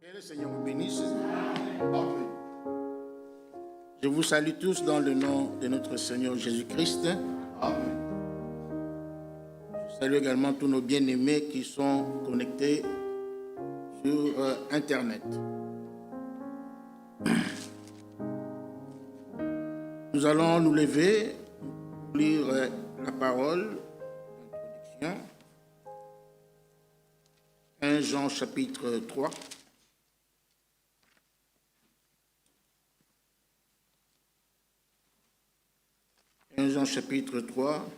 Que le Seigneur vous bénisse. Je vous salue tous dans le nom de notre Seigneur Jésus-Christ. Je salue également tous nos bien-aimés qui sont connectés sur Internet. Nous allons nous lever pour lire la parole, l'introduction. 1 Jean chapitre 3. 1 Jean chapitre 3.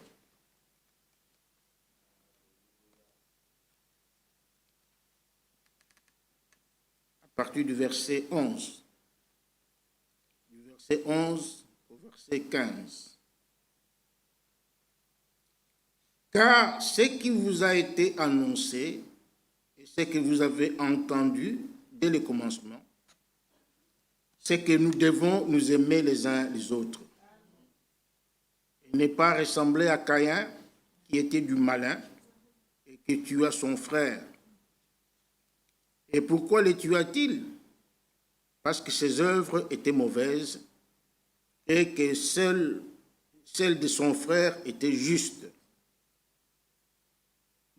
À partir du verset 11. Du verset 11 au verset 15. Car ce qui vous a été annoncé et ce que vous avez entendu dès le commencement, c'est que nous devons nous aimer les uns les autres. Il n'est pas ressemblé à Caïn, qui était du malin et qui tua son frère. Et pourquoi le tua-t-il? Parce que ses œuvres étaient mauvaises et que celles de son frère étaient justes.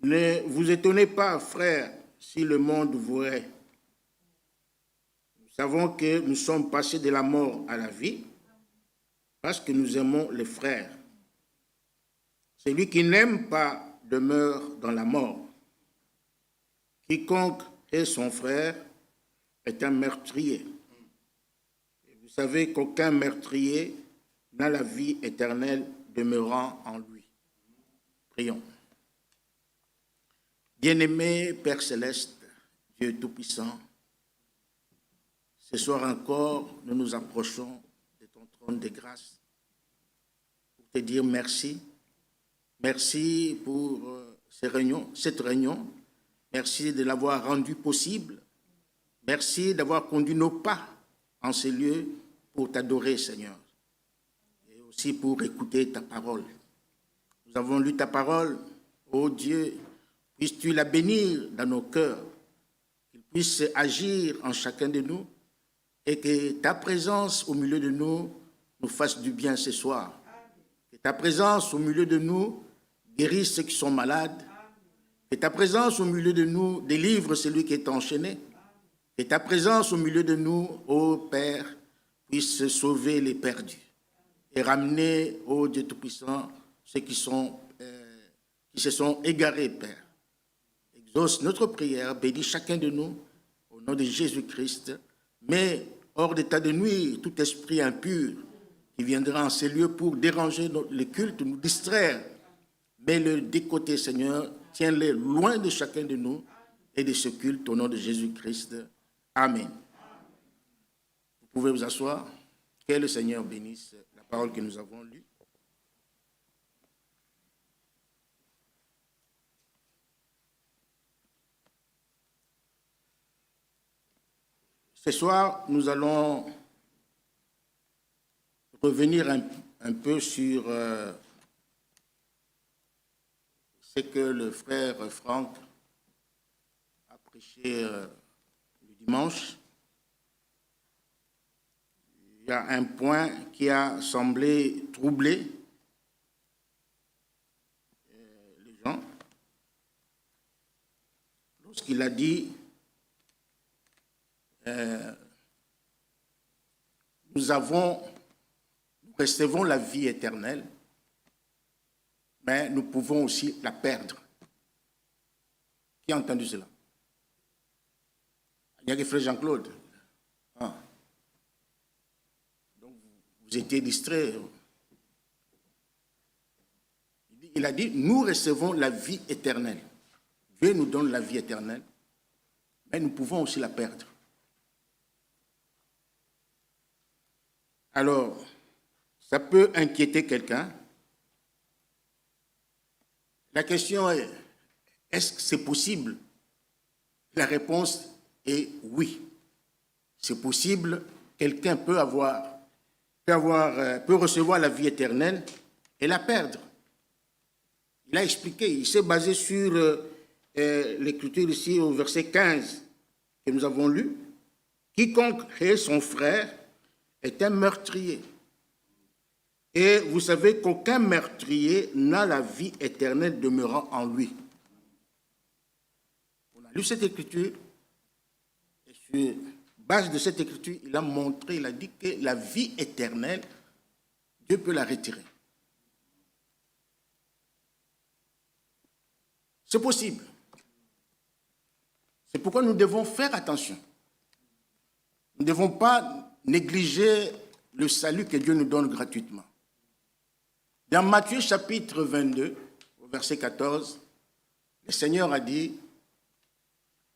Ne vous étonnez pas, frères, si le monde vous hait. Nous savons que nous sommes passés de la mort à la vie parce que nous aimons les frères. Celui qui n'aime pas demeure dans la mort. Quiconque est son frère est un meurtrier. Et vous savez qu'aucun meurtrier n'a la vie éternelle demeurant en lui. Prions. Bien-aimé Père Céleste, Dieu Tout-Puissant, ce soir encore, nous nous approchons de ton trône de grâce pour te dire merci. Merci pour cette réunion. Merci de l'avoir rendue possible. Merci d'avoir conduit nos pas en ces lieux pour t'adorer, Seigneur, et aussi pour écouter ta parole. Nous avons lu ta parole, ô Dieu, puisses-tu la bénir dans nos cœurs, qu'il puisse agir en chacun de nous et que ta présence au milieu de nous nous fasse du bien ce soir. Que ta présence au milieu de nous guérisse ceux qui sont malades. Que ta présence au milieu de nous délivre celui qui est enchaîné. Que ta présence au milieu de nous, ô Père, puisse sauver les perdus et ramener, ô Dieu Tout-Puissant, ceux qui se sont égarés, Père. Exauce notre prière, bénis chacun de nous, au nom de Jésus-Christ. Mais hors d'état de nuire tout esprit impur qui viendra en ces lieux pour déranger le culte, nous distraire. Mets-le de côté, Seigneur, tiens-le loin de chacun de nous et de ce culte au nom de Jésus-Christ. Amen. Vous pouvez vous asseoir. Que le Seigneur bénisse la parole que nous avons lue. Ce soir, nous allons revenir un peu sur ce que le frère Franck a prêché le dimanche. Il y a un point qui a semblé troubler les gens lorsqu'il a dit nous recevons la vie éternelle, mais nous pouvons aussi la perdre. Qui a entendu cela? Il y a que frère Jean-Claude. Ah. Donc, vous étiez distrait. Il a dit, nous recevons la vie éternelle. Dieu nous donne la vie éternelle, mais nous pouvons aussi la perdre. Alors, ça peut inquiéter quelqu'un. La question est, est-ce que c'est possible? La réponse est oui. C'est possible. Quelqu'un peut recevoir la vie éternelle et la perdre. Il a expliqué, il s'est basé sur l'écriture ici au verset 15. que nous avons lu, quiconque hait son frère est un meurtrier. Et vous savez qu'aucun meurtrier n'a la vie éternelle demeurant en lui. On a lu cette écriture, et sur base de cette écriture, il a montré, il a dit que la vie éternelle, Dieu peut la retirer. C'est possible. C'est pourquoi nous devons faire attention. Nous ne devons pas négliger le salut que Dieu nous donne gratuitement. Dans Matthieu chapitre 22, au verset 14, le Seigneur a dit,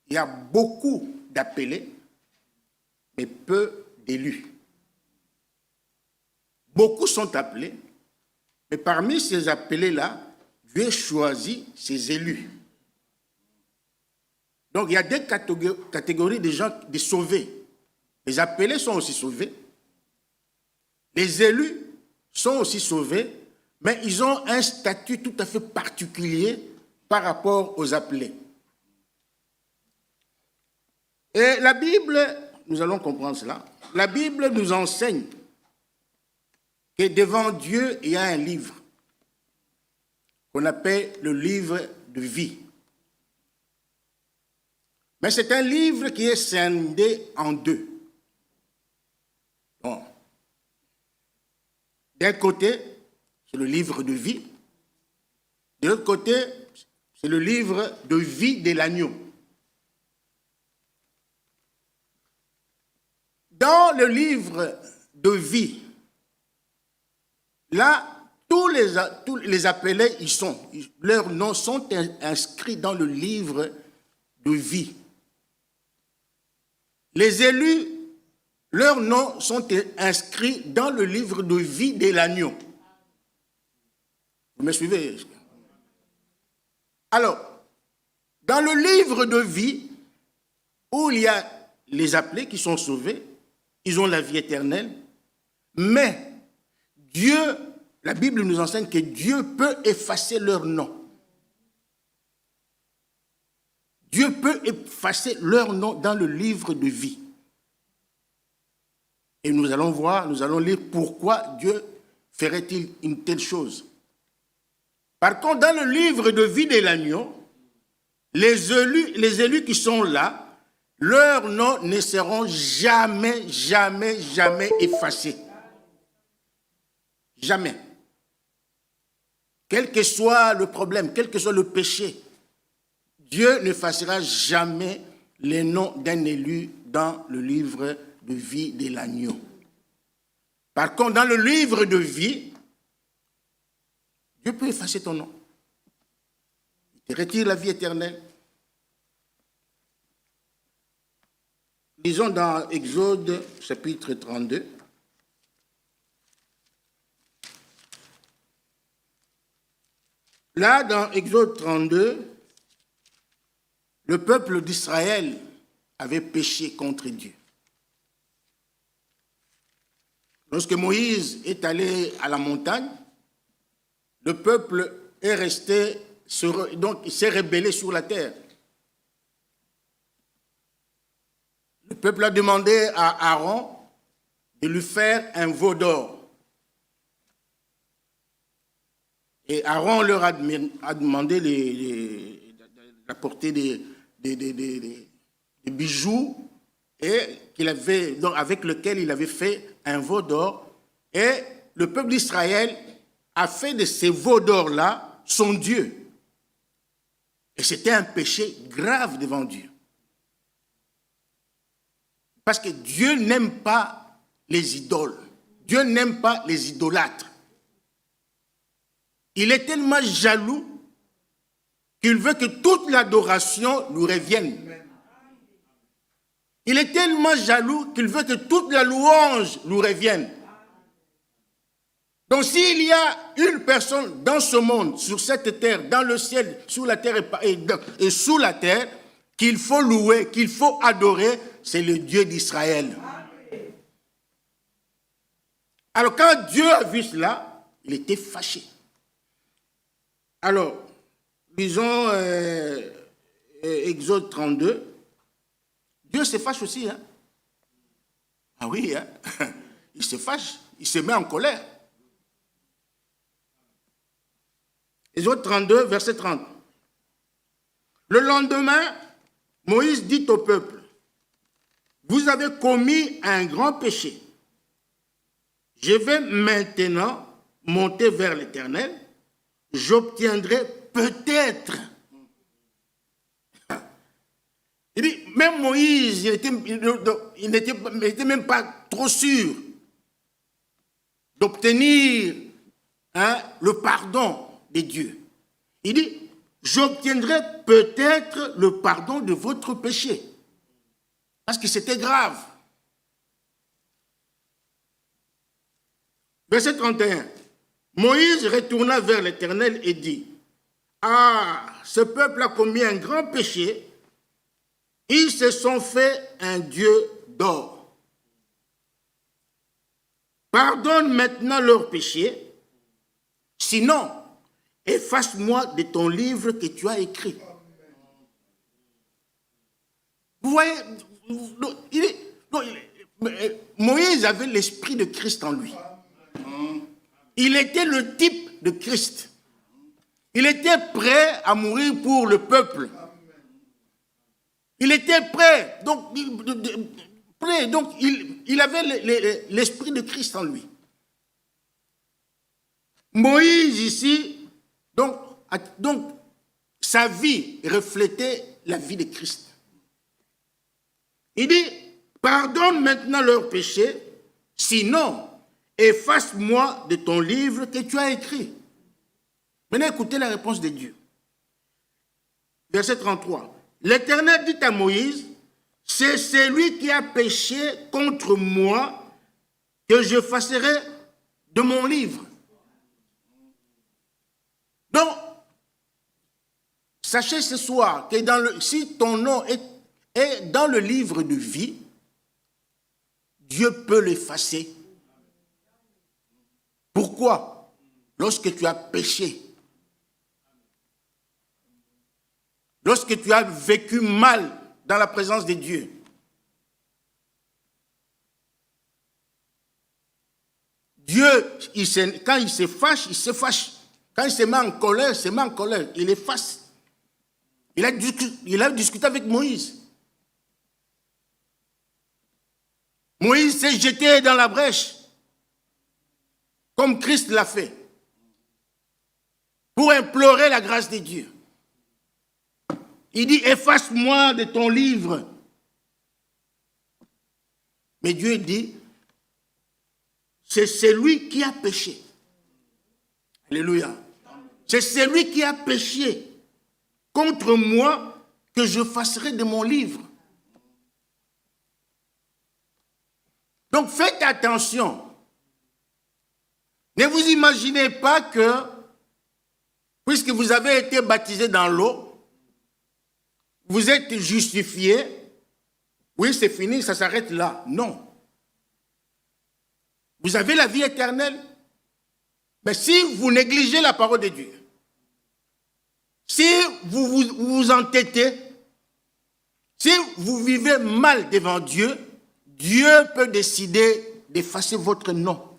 il y a beaucoup d'appelés, mais peu d'élus. Beaucoup sont appelés, mais parmi ces appelés-là, Dieu choisit ses élus. Donc il y a deux catégories de gens, des sauvés. Les appelés sont aussi sauvés. Les élus sont aussi sauvés, mais ils ont un statut tout à fait particulier par rapport aux appelés. Et la Bible, nous allons comprendre cela, la Bible nous enseigne que devant Dieu, il y a un livre qu'on appelle le livre de vie. Mais c'est un livre qui est scindé en deux. Bon. D'un côté, c'est le livre de vie. De l'autre côté, c'est le livre de vie de l'agneau. Dans le livre de vie, là, tous les appelés, leurs noms sont inscrits dans le livre de vie. Les élus, leurs noms sont inscrits dans le livre de vie de l'agneau. Vous me suivez? Alors, dans le livre de vie, où il y a les appelés qui sont sauvés, ils ont la vie éternelle, mais Dieu, la Bible nous enseigne que Dieu peut effacer leur nom. Dieu peut effacer leur nom dans le livre de vie. Et nous allons voir, nous allons lire pourquoi Dieu ferait-il une telle chose. Par contre, dans le livre de vie de l'agneau, les élus qui sont là, leurs noms ne seront jamais, jamais, jamais effacés. Jamais. Quel que soit le problème, quel que soit le péché, Dieu n'effacera jamais les noms d'un élu dans le livre de vie de l'agneau. Par contre, dans le livre de vie, Dieu peut effacer ton nom. Il te retire la vie éternelle. Lisons dans Exode chapitre 32. Là, dans Exode 32, le peuple d'Israël avait péché contre Dieu. Lorsque Moïse est allé à la montagne, le peuple est resté, donc il s'est rebellé sur la terre. Le peuple a demandé à Aaron de lui faire un veau d'or. Et Aaron leur a demandé d'apporter des bijoux avec lesquels il avait fait un veau d'or. Et le peuple d'Israël a fait de ces veaux d'or-là son Dieu. Et c'était un péché grave devant Dieu. Parce que Dieu n'aime pas les idoles. Dieu n'aime pas les idolâtres. Il est tellement jaloux qu'il veut que toute l'adoration lui revienne. Il est tellement jaloux qu'il veut que toute la louange lui revienne. Donc s'il y a une personne dans ce monde, sur cette terre, dans le ciel, sur la terre et sous la terre, qu'il faut louer, qu'il faut adorer, c'est le Dieu d'Israël. Alors quand Dieu a vu cela, il était fâché. Alors, lisons Exode 32. Dieu se fâche aussi. Hein? Ah oui, hein? Il se fâche, il se met en colère. Exode 32, verset 30. Le lendemain, Moïse dit au peuple, vous avez commis un grand péché. Je vais maintenant monter vers l'Éternel. J'obtiendrai peut-être. Il dit, même Moïse, il n'était même pas trop sûr d'obtenir le pardon de Dieu. Il dit, j'obtiendrai peut-être le pardon de votre péché. Parce que c'était grave. Verset 31. Moïse retourna vers l'Éternel et dit, ah, ce peuple a commis un grand péché. Ils se sont fait un Dieu d'or. Pardonne maintenant leurs péchés, sinon, efface-moi de ton livre que tu as écrit. Vous voyez, Moïse avait l'esprit de Christ en lui. Il était le type de Christ. Il était prêt à mourir pour le peuple. Il était prêt, donc il avait l'esprit de Christ en lui. Moïse ici, donc sa vie reflétait la vie de Christ. Il dit, pardonne maintenant leurs péchés, sinon, efface-moi de ton livre que tu as écrit. Maintenant, écoutez la réponse de Dieu. Verset 33. L'Éternel dit à Moïse, c'est celui qui a péché contre moi que je effacerai de mon livre. Donc, sachez ce soir que si ton nom est dans le livre de vie, Dieu peut l'effacer. Pourquoi? Lorsque tu as péché, lorsque tu as vécu mal dans la présence de Dieu, Dieu, quand il se fâche, il se fâche. Quand il se met en colère, il se met en colère. Il efface. Il a discuté avec Moïse. Moïse s'est jeté dans la brèche, comme Christ l'a fait, pour implorer la grâce de Dieu. Il dit, efface-moi de ton livre. Mais Dieu dit, c'est celui qui a péché. Alléluia. C'est celui qui a péché contre moi que je effacerai de mon livre. Donc faites attention. Ne vous imaginez pas que, puisque vous avez été baptisé dans l'eau, vous êtes justifié, oui c'est fini, ça s'arrête là. Non. Vous avez la vie éternelle. Mais si vous négligez la parole de Dieu, si vous vous entêtez, si vous vivez mal devant Dieu, Dieu peut décider d'effacer votre nom.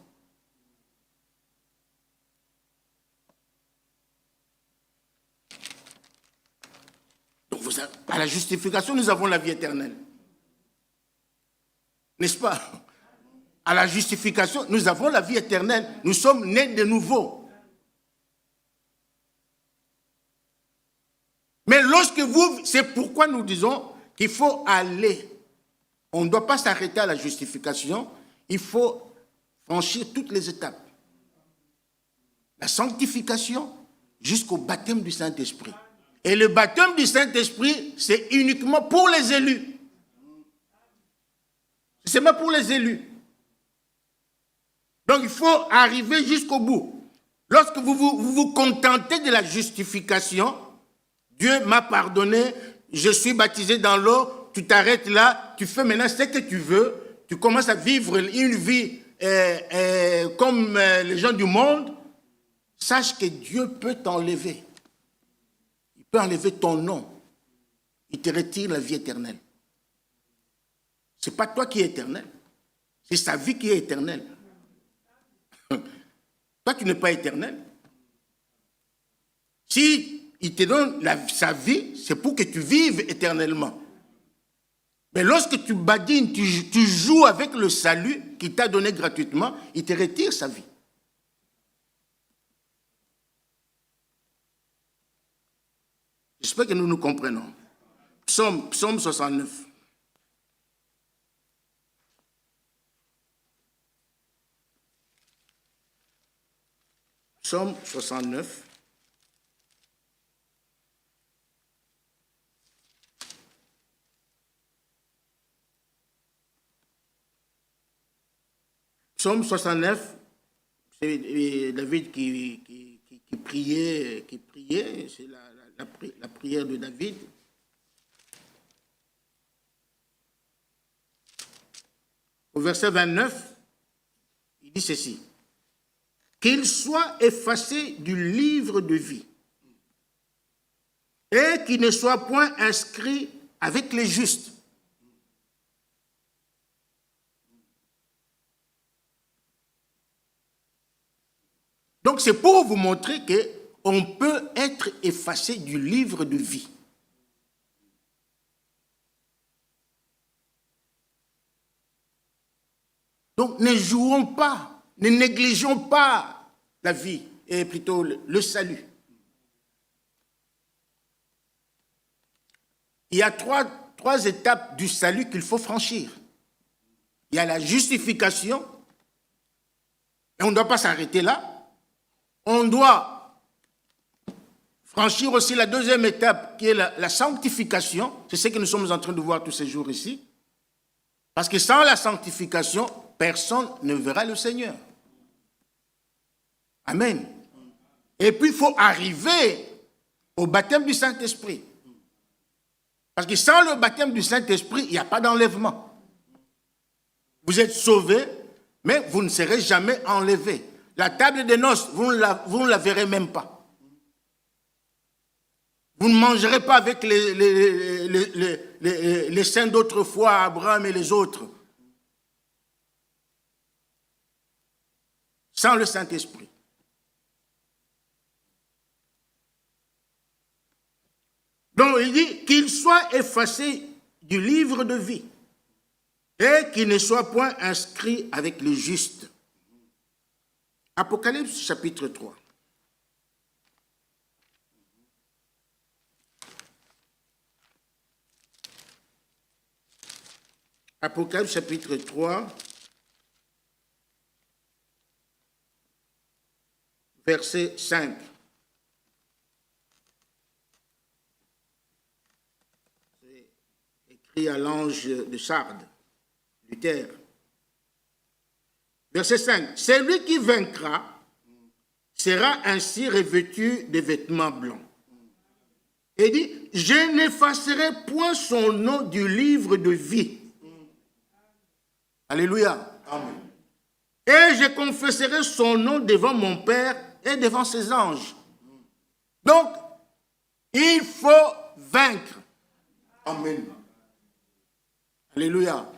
Donc à la justification, nous avons la vie éternelle. N'est-ce pas? À la justification, nous avons la vie éternelle. Nous sommes nés de nouveau. Mais c'est pourquoi nous disons qu'il faut aller. On ne doit pas s'arrêter à la justification. Il faut franchir toutes les étapes. La sanctification jusqu'au baptême du Saint-Esprit. Et le baptême du Saint-Esprit, c'est uniquement pour les élus. C'est même pour les élus. Donc il faut arriver jusqu'au bout. Lorsque vous vous contentez de la justification, Dieu m'a pardonné, je suis baptisé dans l'eau, tu t'arrêtes là, tu fais maintenant ce que tu veux, tu commences à vivre une vie comme les gens du monde, sache que Dieu peut t'enlever. Il peut enlever ton nom. Il te retire la vie éternelle. Ce n'est pas toi qui es éternel. C'est sa vie qui est éternelle. Toi, tu n'es pas éternel. Si il te donne sa vie, c'est pour que tu vives éternellement. Mais lorsque tu badines, tu joues avec le salut qu'il t'a donné gratuitement, il te retire sa vie. J'espère que nous nous comprenons. Psaume 69. Psaume 69. Psaume 69, c'est David qui priait, c'est la prière de David. Au verset 29, il dit ceci: qu'il soit effacé du livre de vie et qu'il ne soit point inscrit avec les justes. Donc c'est pour vous montrer qu'on peut être effacé du livre de vie. Donc ne jouons pas, ne négligeons pas la vie, et plutôt le salut. Il y a trois étapes du salut qu'il faut franchir. Il y a la justification, et on ne doit pas s'arrêter là. On doit franchir aussi la deuxième étape qui est la sanctification. C'est ce que nous sommes en train de voir tous ces jours ici. Parce que sans la sanctification, personne ne verra le Seigneur. Amen. Et puis il faut arriver au baptême du Saint-Esprit. Parce que sans le baptême du Saint-Esprit, il n'y a pas d'enlèvement. Vous êtes sauvés, mais vous ne serez jamais enlevés. La table des noces, vous ne la verrez même pas. Vous ne mangerez pas avec les saints d'autrefois, Abraham et les autres. Sans le Saint-Esprit. Donc il dit qu'il soit effacé du livre de vie et qu'il ne soit point inscrit avec les justes. Apocalypse chapitre 3. Apocalypse chapitre 3, verset 5. C'est écrit à l'ange de Sardes, Luther. Verset 5. Celui qui vaincra sera ainsi revêtu de vêtements blancs. Et dit, je n'effacerai point son nom du livre de vie. Alléluia. Amen. Et je confesserai son nom devant mon Père et devant ses anges. Donc, il faut vaincre. Amen. Alléluia.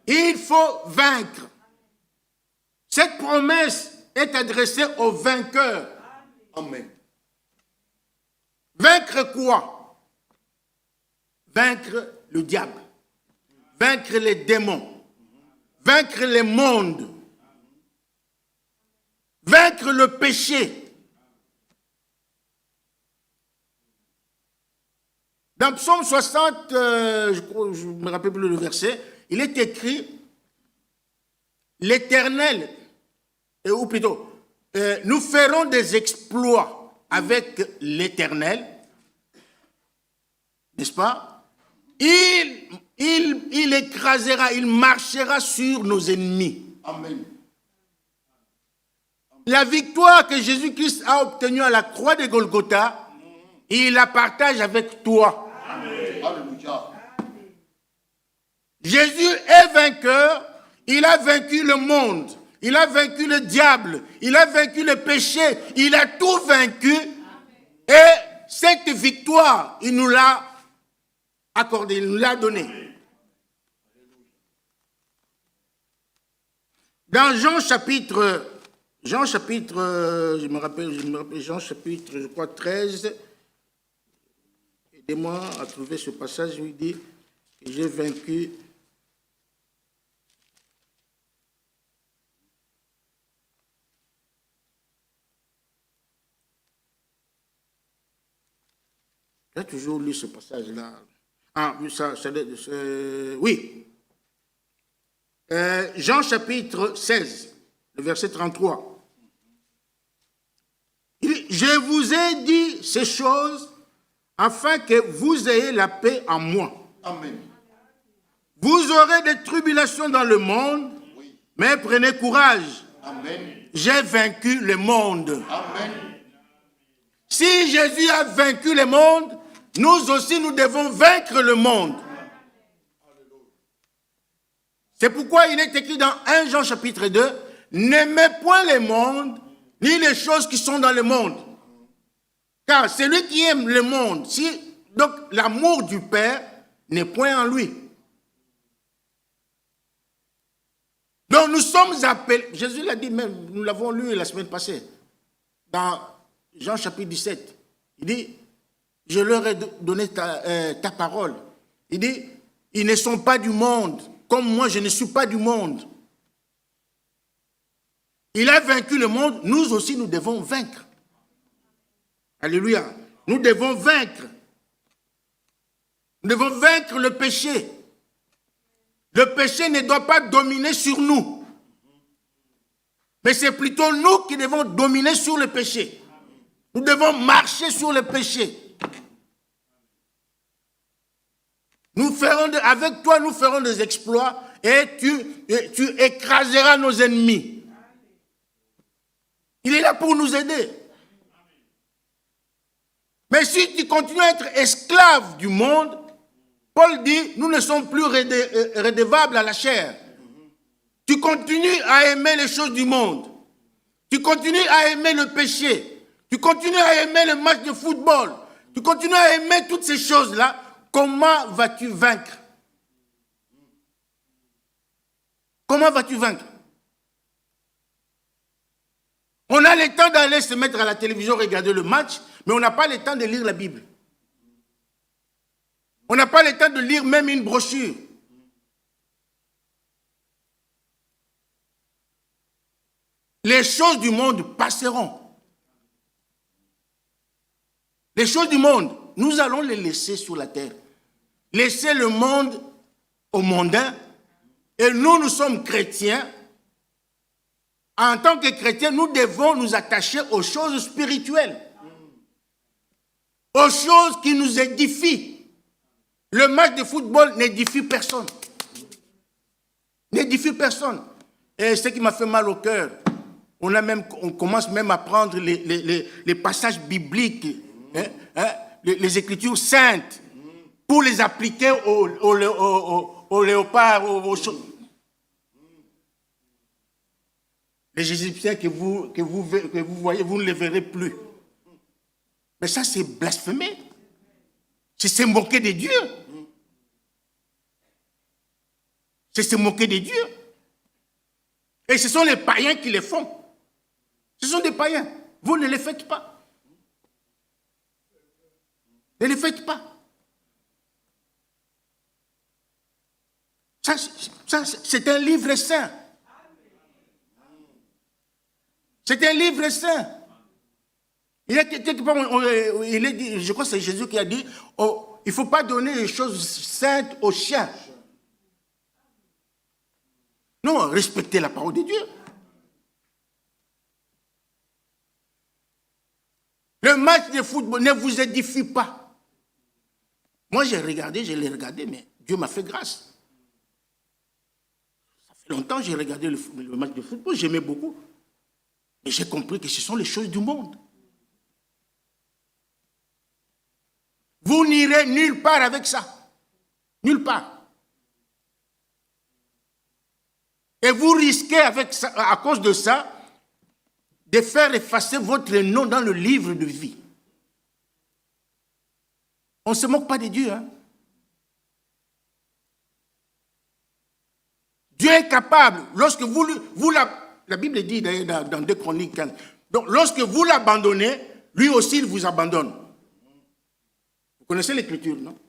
Il faut vaincre. Cette promesse est adressée aux vainqueurs. Amen. Vaincre quoi? Vaincre le diable. Vaincre les démons. Vaincre les mondes. Vaincre le péché. Dans Psaume 60, je ne me rappelle plus le verset, il est écrit l'Éternel, ou plutôt, nous ferons des exploits avec l'Éternel, n'est-ce pas? Il écrasera, il marchera sur nos ennemis. Amen. La victoire que Jésus-Christ a obtenue à la croix de Golgotha, il la partage avec toi. Amen. Alléluia. Jésus est vainqueur, il a vaincu le monde, il a vaincu le diable, il a vaincu le péché, il a tout vaincu. Et cette victoire, il nous l'a accordée, il nous l'a donnée. Dans Jean chapitre, je me rappelle, Jean chapitre, je crois, 13, aidez-moi à trouver ce passage où il dit que j'ai vaincu. J'ai toujours lu ce passage-là. Ah, oui. Jean chapitre 16, le verset 33. Il dit, je vous ai dit ces choses afin que vous ayez la paix en moi. Amen. Vous aurez des tribulations dans le monde, mais prenez courage. Amen. J'ai vaincu le monde. Amen. Si Jésus a vaincu le monde, nous aussi nous devons vaincre le monde. C'est pourquoi il est écrit dans 1 Jean chapitre 2, n'aimez point le monde, ni les choses qui sont dans le monde. Car celui qui aime le monde, donc l'amour du Père n'est point en lui. Donc nous sommes appelés, Jésus l'a dit même, nous l'avons lu la semaine passée, dans Jean chapitre 17. Il dit, je leur ai donné ta parole. Il dit, ils ne sont pas du monde, comme moi je ne suis pas du monde. Il a vaincu le monde, nous aussi nous devons vaincre. Alléluia. Nous devons vaincre. Nous devons vaincre le péché. Le péché ne doit pas dominer sur nous. Mais c'est plutôt nous qui devons dominer sur le péché. Nous devons marcher sur le péché. Avec toi, nous ferons des exploits et tu écraseras nos ennemis. Il est là pour nous aider. Mais si tu continues à être esclave du monde, Paul dit, nous ne sommes plus redevables à la chair. Tu continues à aimer les choses du monde. Tu continues à aimer le péché. Tu continues à aimer le match de football. Tu continues à aimer toutes ces choses-là. Comment vas-tu vaincre? Comment vas-tu vaincre? On a le temps d'aller se mettre à la télévision, regarder le match, mais on n'a pas le temps de lire la Bible. On n'a pas le temps de lire même une brochure. Les choses du monde passeront. Les choses du monde, nous allons les laisser sur la terre. Laisser le monde aux mondains. Et nous sommes chrétiens. En tant que chrétiens, nous devons nous attacher aux choses spirituelles. Aux choses qui nous édifient. Le match de football n'édifie personne. N'édifie personne. Et ce qui m'a fait mal au cœur, on commence même à prendre les passages bibliques, les Écritures saintes, pour les appliquer aux léopards, aux choses. Les Égyptiens que vous voyez, vous ne les verrez plus. Mais ça, c'est blasphémer. C'est se moquer de Dieu. C'est se moquer de Dieu. Et ce sont les païens qui les font. Ce sont des païens. Vous ne les faites pas. Ne les faites pas. Ça c'est un livre saint. C'est un livre saint. Il y a quelque part, je crois que c'est Jésus qui a dit, oh, il ne faut pas donner les choses saintes aux chiens. Non, respectez la parole de Dieu. Le match de football ne vous édifie pas. Moi, je l'ai regardé, mais Dieu m'a fait grâce. Ça fait longtemps que j'ai regardé le match de football, j'aimais beaucoup. Mais j'ai compris que ce sont les choses du monde. Vous n'irez nulle part avec ça. Nulle part. Et vous risquez avec ça, à cause de ça, de faire effacer votre nom dans le livre de vie. On ne se moque pas de Dieu. Hein? Dieu Dieu est capable, lorsque la Bible dit d'ailleurs dans 2 Chroniques 15, donc lorsque vous l'abandonnez, lui aussi il vous abandonne. Vous connaissez l'écriture, non?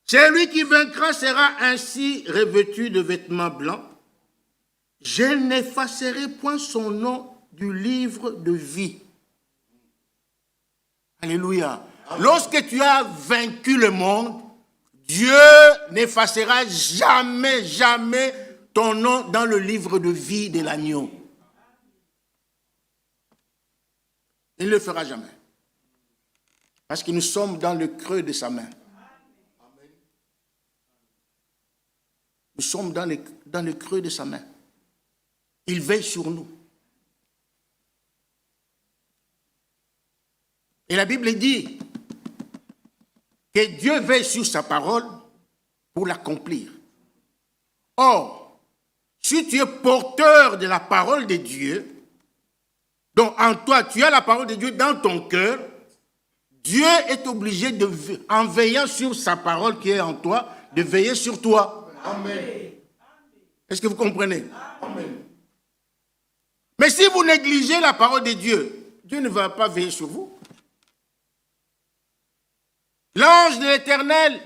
Celui qui vaincra sera ainsi revêtu de vêtements blancs. Je n'effacerai point son nom du livre de vie. Alléluia. Amen. Lorsque tu as vaincu le monde, Dieu n'effacera jamais, jamais ton nom dans le livre de vie de l'agneau. Il ne le fera jamais. Parce que nous sommes dans le creux de sa main. Nous sommes dans le creux de sa main. Il veille sur nous. Et la Bible dit que Dieu veille sur sa parole pour l'accomplir. Or, si tu es porteur de la parole de Dieu, donc en toi, tu as la parole de Dieu dans ton cœur, Dieu est obligé, en veillant sur sa parole qui est en toi, de veiller sur toi. Amen. Est-ce que vous comprenez? Amen. Mais si vous négligez la parole de Dieu, Dieu ne va pas veiller sur vous. L'ange de l'Éternel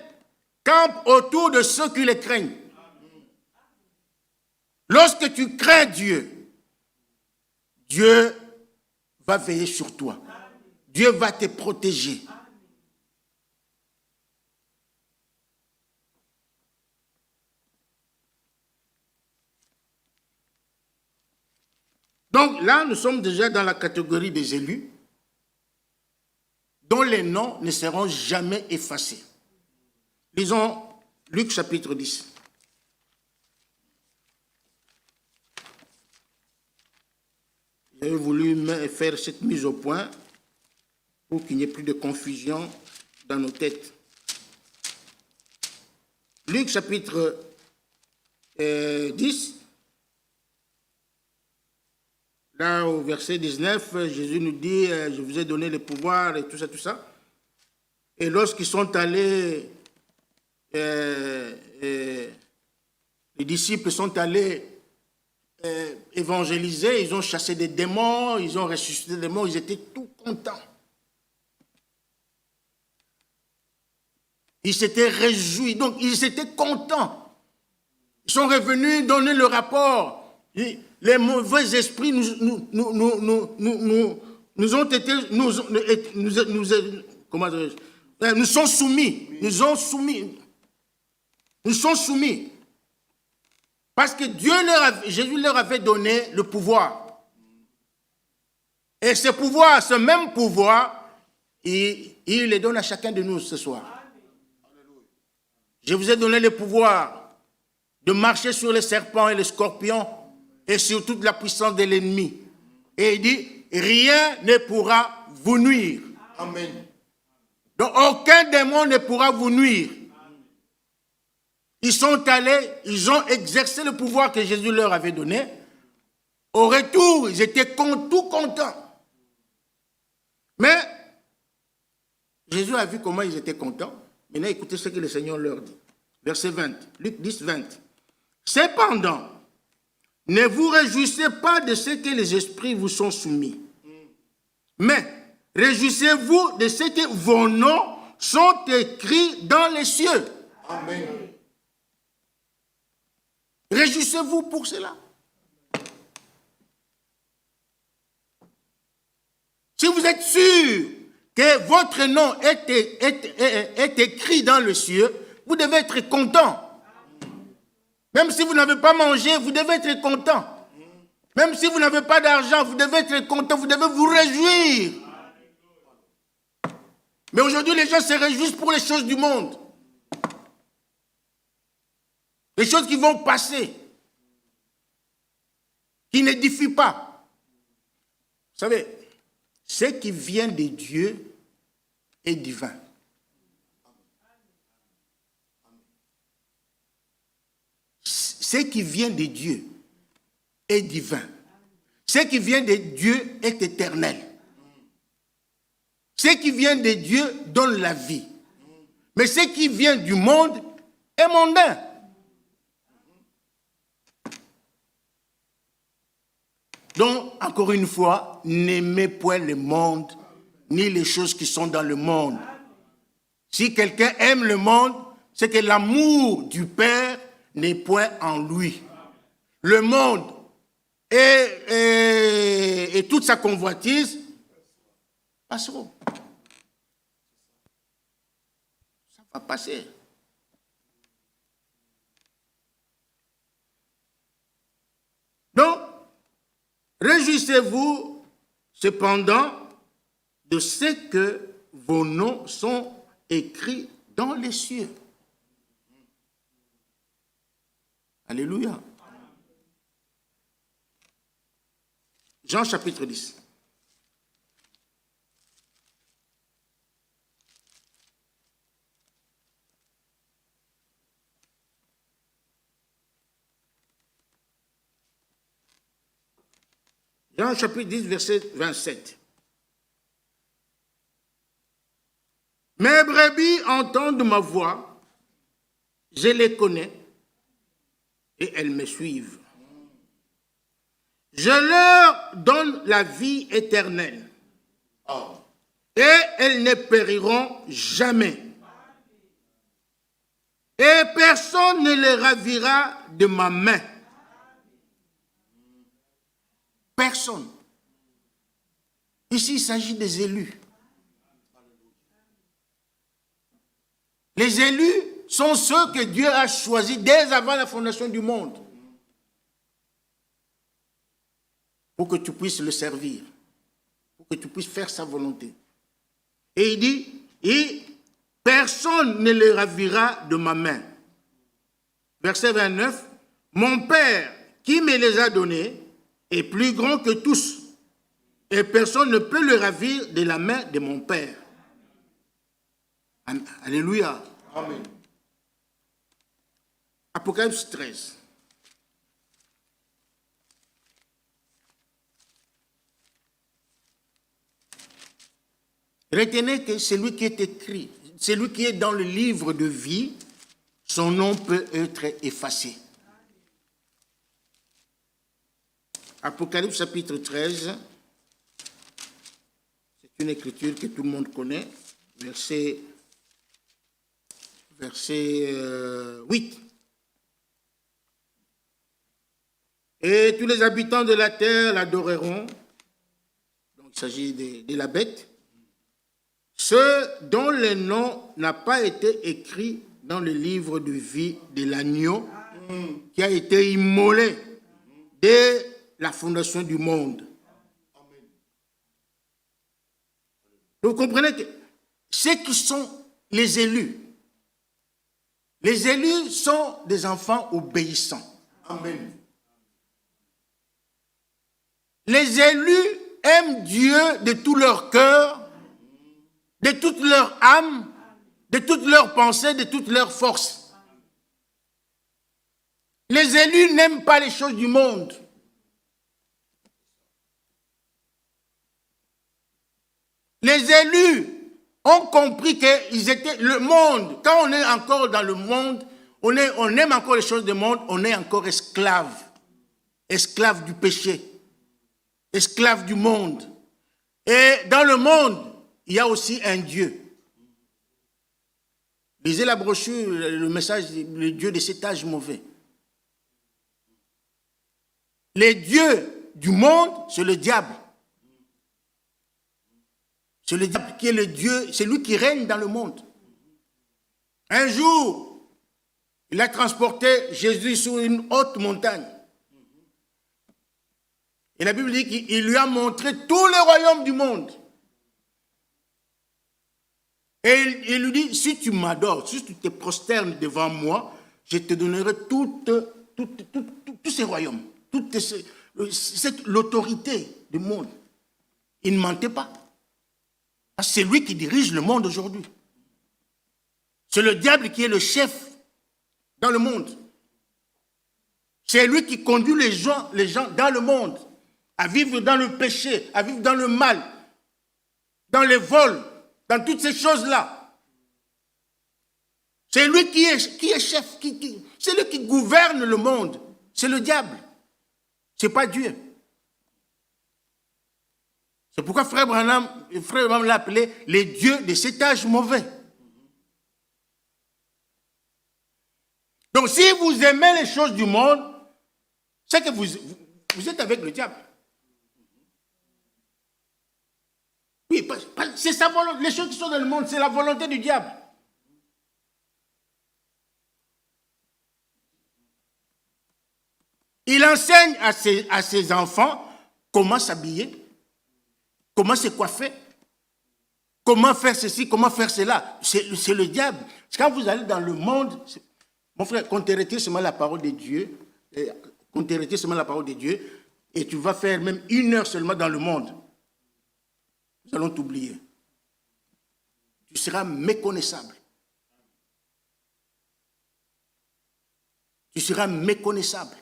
campe autour de ceux qui le craignent. Lorsque tu crains Dieu, Dieu va veiller sur toi. Dieu va te protéger. Donc là, nous sommes déjà dans la catégorie des élus dont les noms ne seront jamais effacés. Lisons Luc chapitre 10. J'avais voulu faire cette mise au point pour qu'il n'y ait plus de confusion dans nos têtes. Luc chapitre 10. Là, au verset 19, Jésus nous dit, je vous ai donné le pouvoir et tout ça. Et lorsqu'ils sont allés, les disciples sont allés évangéliser, ils ont chassé des démons, ils ont ressuscité des démons, ils étaient tout contents. Ils s'étaient réjouis, donc ils étaient contents. Ils sont revenus donner le rapport. Les mauvais esprits nous sont soumis. Nous sont soumis. Parce que Jésus leur avait donné le pouvoir. Et ce même pouvoir, il le donne à chacun de nous ce soir. Je vous ai donné le pouvoir de marcher sur les serpents et les scorpions et sur toute la puissance de l'ennemi. Et il dit, rien ne pourra vous nuire. Amen. Donc aucun démon ne pourra vous nuire. Ils sont allés, ils ont exercé le pouvoir que Jésus leur avait donné. Au retour, ils étaient tout contents. Mais Jésus a vu comment ils étaient contents. Maintenant, écoutez ce que le Seigneur leur dit. Verset 20, Luc 10, 20. Cependant, ne vous réjouissez pas de ce que les esprits vous sont soumis. Mais réjouissez-vous de ce que vos noms sont écrits dans les cieux. Amen. Réjouissez-vous pour cela. Si vous êtes sûr que votre nom est écrit dans le cieux, vous devez être content. Même si vous n'avez pas mangé, vous devez être content. Même si vous n'avez pas d'argent, vous devez être content, vous devez vous réjouir. Mais aujourd'hui, les gens se réjouissent pour les choses du monde. Les choses qui vont passer, qui n'édifient pas. Vous savez, ce qui vient de Dieu est divin. Ce qui vient de Dieu est divin. Ce qui vient de Dieu est éternel. Ce qui vient de Dieu donne la vie. Mais ce qui vient du monde est mondain. Donc, encore une fois, n'aimez point le monde, ni les choses qui sont dans le monde. Si quelqu'un aime le monde, c'est que l'amour du Père n'est point en lui. Le monde et toute sa convoitise passeront. Ça va passer. Donc, réjouissez-vous cependant de ce que vos noms sont écrits dans les cieux. Alléluia. Jean chapitre 10. Jean chapitre 10, verset 27. Mes brebis entendent ma voix, je les connais et elles me suivent. Je leur donne la vie éternelle et elles ne périront jamais. Et personne ne les ravira de ma main. Personne. Ici, il s'agit des élus. Les élus sont ceux que Dieu a choisis dès avant la fondation du monde pour que tu puisses le servir, pour que tu puisses faire sa volonté. Et il dit, et personne ne les ravira de ma main. Verset 29, mon Père qui me les a donnés est plus grand que tous, et personne ne peut le ravir de la main de mon Père. Alléluia. Amen. Apocalypse 13. Retenez que celui qui est écrit, celui qui est dans le livre de vie, son nom peut être effacé. Apocalypse chapitre 13, c'est une écriture que tout le monde connaît, verset 8. Et tous les habitants de la terre l'adoreront. Donc il s'agit de la bête. Ceux dont le nom n'a pas été écrit dans le livre de vie de l'agneau qui a été immolé dès la fondation du monde. Vous comprenez que ceux qui sont les élus sont des enfants obéissants. Amen. Les élus aiment Dieu de tout leur cœur, de toute leur âme, de toute leur pensée, de toute leur force. Les élus n'aiment pas les choses du monde. Les élus ont compris qu'ils étaient le monde. Quand on est encore dans le monde, on aime encore les choses du monde, on est encore esclave. Esclave du péché. Esclave du monde. Et dans le monde, il y a aussi un Dieu. Lisez la brochure, le message, le Dieu de cet âge mauvais. Le Dieu du monde, c'est le diable. C'est le diable qui est le Dieu, c'est lui qui règne dans le monde. Un jour, il a transporté Jésus sur une haute montagne. Et la Bible dit qu'il lui a montré tous les royaumes du monde. Et il lui dit, si tu m'adores, si tu te prosternes devant moi, je te donnerai tous ces royaumes, l'autorité du monde. Il ne mentait pas. C'est lui qui dirige le monde aujourd'hui. C'est le diable qui est le chef dans le monde. C'est lui qui conduit les gens dans le monde à vivre dans le péché, à vivre dans le mal. dans les vols, dans toutes ces choses-là. C'est lui qui est chef, c'est lui qui gouverne le monde. C'est le diable. Ce n'est pas Dieu. C'est pourquoi Frère Branham l'a appelé les dieux de cet âge mauvais. Donc si vous aimez les choses du monde, c'est que vous êtes avec le diable. Oui, c'est sa volonté. Les choses qui sont dans le monde, c'est la volonté du diable. Il enseigne à ses enfants comment s'habiller, comment se coiffer, comment faire ceci, comment faire cela. C'est le diable. Quand vous allez dans le monde, mon frère, qu'on te retire seulement la parole de Dieu, et tu vas faire même 1 heure seulement dans le monde. Nous allons t'oublier. Tu seras méconnaissable. Tu seras méconnaissable.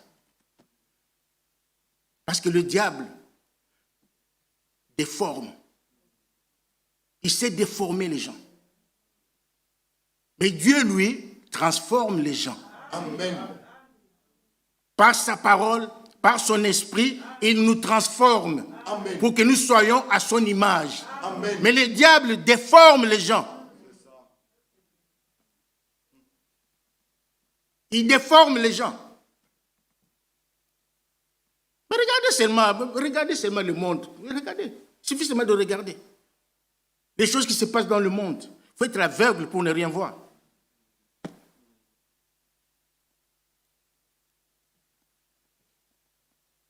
Parce que le diable déforme. Il sait déformer les gens. Mais Dieu, lui, transforme les gens. Amen. Par sa parole, par son esprit, il nous transforme. Amen. Pour que nous soyons à son image. Amen. Mais le diable déforme les gens. Il déforme les gens. Mais regardez seulement le monde. Regardez. Il suffit seulement de regarder. Les choses qui se passent dans le monde. Il faut être aveugle pour ne rien voir.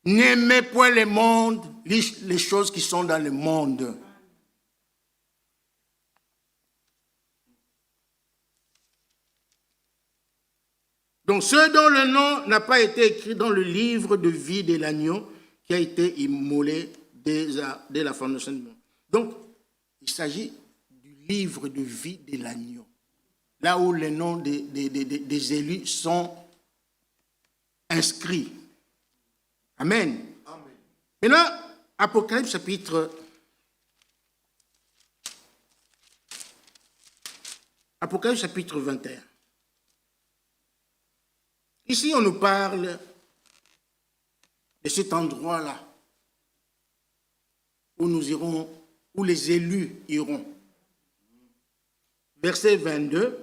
N'aimez point le monde, les choses qui sont dans le monde. Donc, ceux dont le nom n'a pas été écrit dans le livre de vie de l'agneau qui a été immolé dès la fondation du monde. Donc, il s'agit du livre de vie de l'agneau. Là où les noms des élus sont inscrits. Amen. Amen. Maintenant, Apocalypse chapitre 21. Ici, on nous parle de cet endroit-là où nous irons, où les élus iront. Verset 22.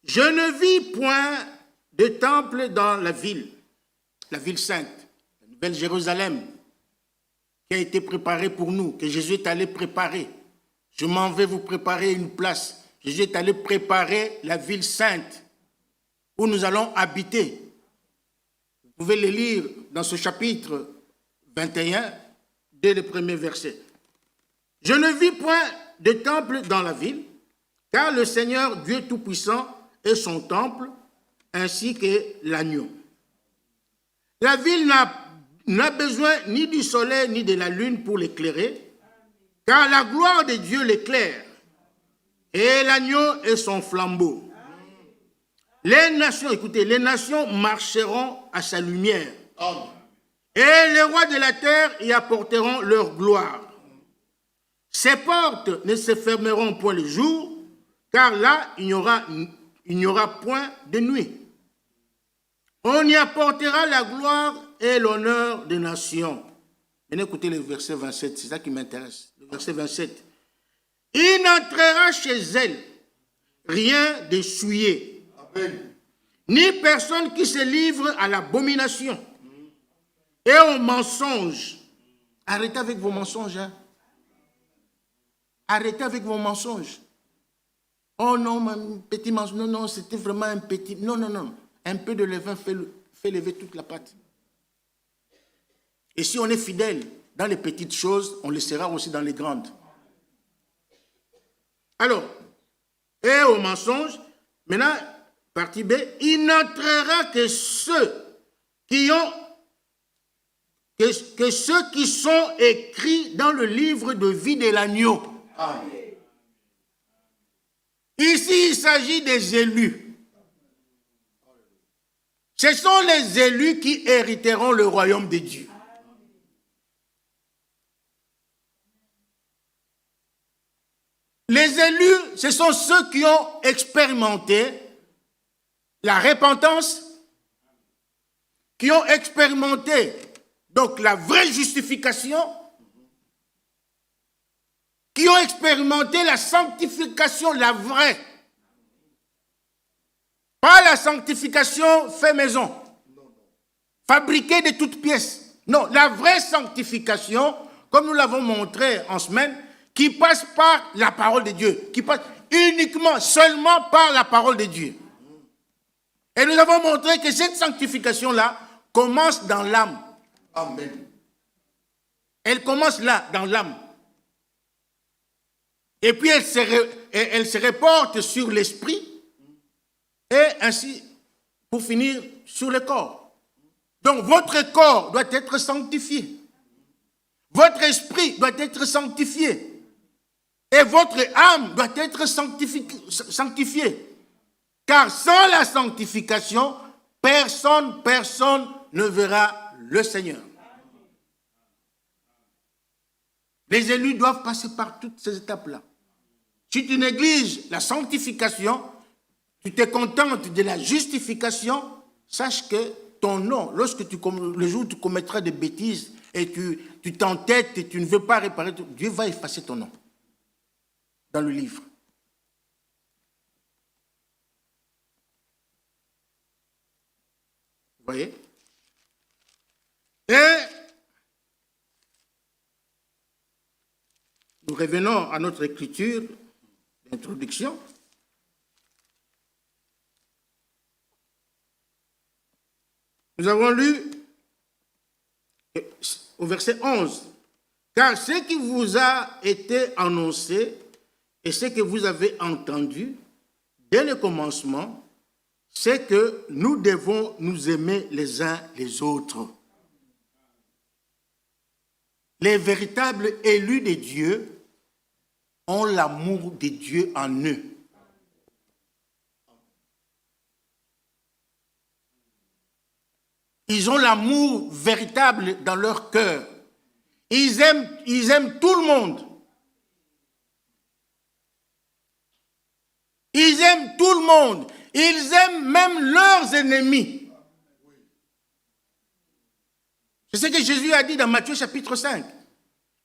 Je ne vis point de temple dans la ville sainte, la nouvelle Jérusalem, qui a été préparée pour nous, que Jésus est allé préparer. Je m'en vais vous préparer une place. Jésus est allé préparer la ville sainte où nous allons habiter. Vous pouvez le lire dans ce chapitre 21, dès le premier verset. Je ne vis point de temple dans la ville, car le Seigneur Dieu Tout-Puissant est son temple, ainsi que l'agneau. La ville n'a besoin ni du soleil ni de la lune pour l'éclairer, car la gloire de Dieu l'éclaire, et l'agneau est son flambeau. Les nations marcheront à sa lumière, et les rois de la terre y apporteront leur gloire. Ses portes ne se fermeront point le jour, car là, il n'y aura point de nuit. On y apportera la gloire et l'honneur des nations. Venez écouter le verset 27, c'est ça qui m'intéresse. Le verset 27. Il n'entrera chez elle rien de souillé, ni personne qui se livre à l'abomination et au mensonge. Arrêtez avec vos mensonges. Hein? Arrêtez avec vos mensonges. Oh non, un petit mensonge. Non, c'était vraiment un petit. Non. Un peu de levain fait lever toute la pâte. Et si on est fidèle dans les petites choses, on le sera aussi dans les grandes. Alors, et au mensonge, maintenant, partie B, il n'entrera que ceux qui sont écrits dans le livre de vie de l'agneau. Amen. Ici, il s'agit des élus. Ce sont les élus qui hériteront le royaume de Dieu. Les élus, ce sont ceux qui ont expérimenté la repentance, qui ont expérimenté donc la vraie justification, qui ont expérimenté la sanctification, la vraie. Pas la sanctification fait maison, fabriquée de toutes pièces. Non, la vraie sanctification, comme nous l'avons montré en semaine, qui passe par la parole de Dieu, qui passe uniquement, seulement par la parole de Dieu. Et nous avons montré que cette sanctification-là commence dans l'âme. Amen. Elle commence là, dans l'âme. Et puis elle se reporte sur l'esprit, et ainsi, pour finir, sur le corps. Donc votre corps doit être sanctifié. Votre esprit doit être sanctifié. Et votre âme doit être sanctifiée. Car sans la sanctification, personne ne verra le Seigneur. Les élus doivent passer par toutes ces étapes-là. Si tu négliges la sanctification, tu te contentes de la justification, sache que ton nom, le jour où tu commettras des bêtises et tu t'entêtes et tu ne veux pas réparer, Dieu va effacer ton nom dans le livre. Vous voyez? Et nous revenons à notre écriture d'introduction. Nous avons lu au verset 11. Car ce qui vous a été annoncé et ce que vous avez entendu dès le commencement, c'est que nous devons nous aimer les uns les autres. Les véritables élus de Dieu ont l'amour de Dieu en eux. Ils ont l'amour véritable dans leur cœur. Ils aiment tout le monde. Ils aiment tout le monde. Ils aiment même leurs ennemis. C'est ce que Jésus a dit dans Matthieu chapitre 5.